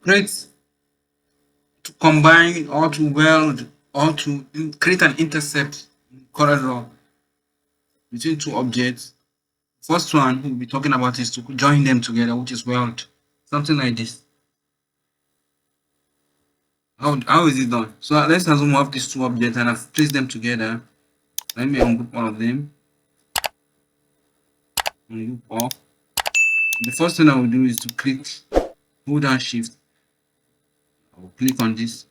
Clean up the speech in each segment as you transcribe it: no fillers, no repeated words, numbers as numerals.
create, to combine, or to weld, or to create an intercept corridor between two objects. First one we'll be talking about is to join them together, which is weld. Something like this. How is it done? So let's assume we have these two objects and I've placed them together. Let me ungroup all of them. Ungroup all. The first thing I will do is to click, hold down shift. I will click on this.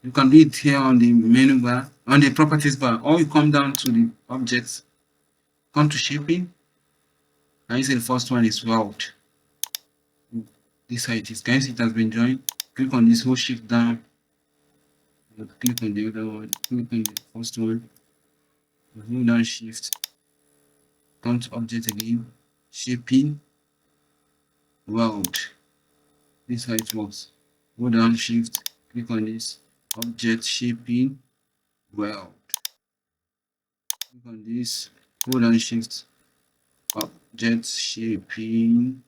You can do it here on the menu bar, on the properties bar, or you come down to the objects, come to shaping, and you see the first one is weld. This how it is. Can you see it has been joined? Click on this, hold shift down. Click on the other one, click on the first one, hold down shift, come to object again, shaping, weld. This is how it works. Hold down shift, click on this, object, shaping, weld. Click on this, hold down shift, object, shaping,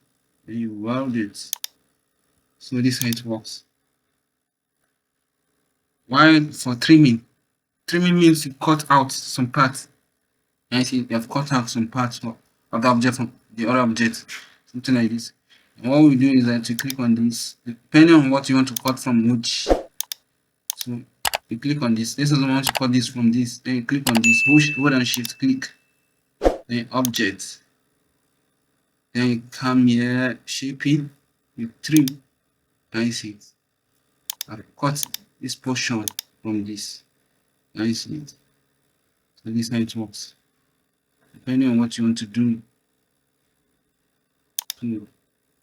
then you weld it. So this is how it works. While for trimming means you cut out some parts. I see you have cut out some parts of the object from the other object, something like this. And what we do is that you click on this, depending on what you want to cut from which. So you click on this. This is the one to cut this from this. Then you click on this, hold and shift, click, then object. Then you come here, shaping, you trim. I see it. I've cut this portion from this. I see it. So this is how it works. Depending on what you want to do, so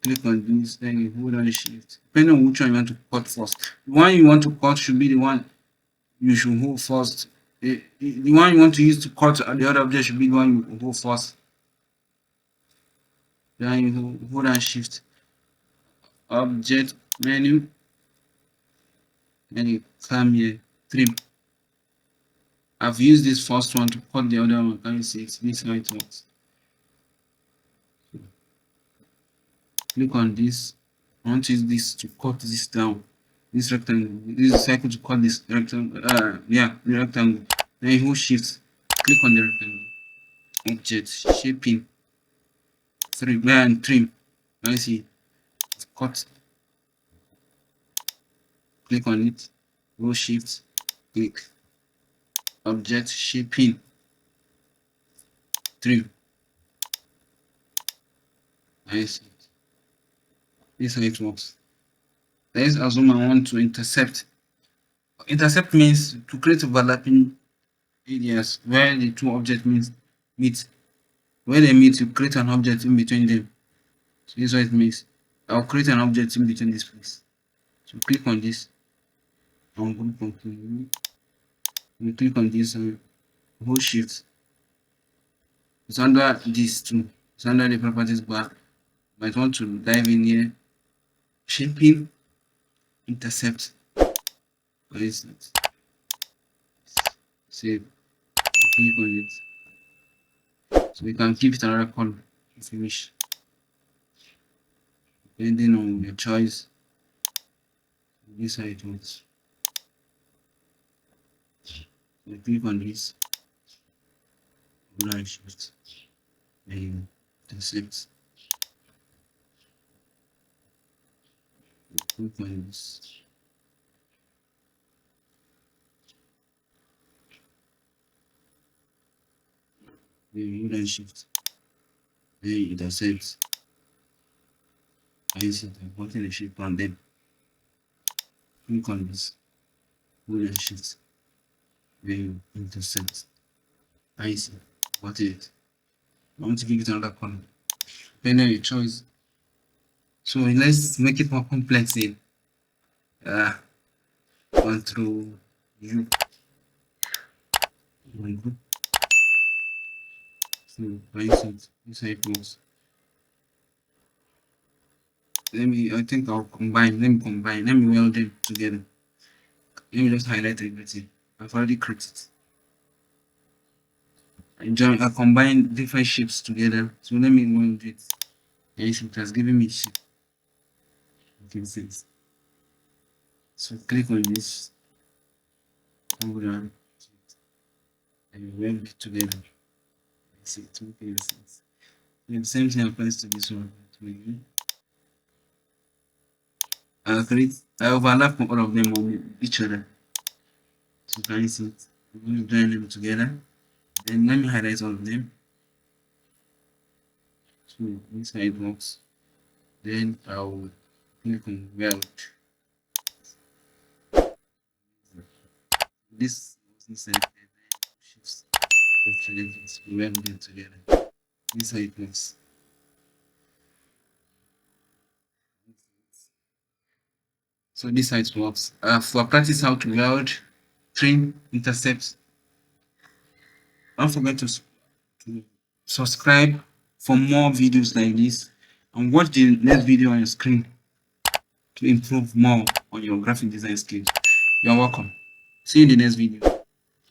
click on this, then you hold on shift. Depending on which one you want to cut first. The one you want to cut should be the one you should hold first. The one you want to use to cut the other object should be the one you hold first. Then you hold on shift, object menu, then you come here, trim. I've used this first one to cut the other one. Can you see it? This is how it works. Click on this. I want to use this to cut this down. This rectangle. This is a circle to cut this rectangle. The rectangle. Then you hold shift. Click on the rectangle. Object, shaping, trim, and trim. Can you see? Cut. Click on it. Hold shift. Click. Object, shaping, trim. I see it. This is how it works. Let's assume I want to intercept. Intercept means to create overlapping areas where the two objects meet. Where they meet, you create an object in between them. So this is what it means. I'll create an object in between this place. So click on this. I'm going to continue. You click on this and hold shift. It's under this too. It's under the properties bar. Might want to dive in here. Shaping, intercept. For instance, save. Click on it. So we can give it another color if you wish, depending on your choice. This is how it works. So click on this, right shift, then intercept. Click on this. Then right shift, then intercept. I see I'm putting the shape on them. Click on this, hold and shift, then intercept. I see what it. I want to give it another color. Depending on your choice. So let's make it more complex here. Control U. So for instance, this how it goes. I think I'll combine. Let me weld them together. Let me just highlight everything. I've already created it. I combine different shapes together. So let me weld it. Yes, it has given me shape. making sense. So click on this, hold on, and weld it together. See, it's making sense. And the same thing applies to this one. I overlap all of them on each other. So can you see it? I'm going to join them together. Then let me highlight all of them. So this is how it works. Then I'll click on weld. This was inside shifts. We weld them together. This is how it works. So this is how it works. For practice how to weld, trim, intercept. Don't forget to subscribe for more videos like this, and watch the next video on your screen to improve more on your graphic design skills. You're welcome. See you in the next video.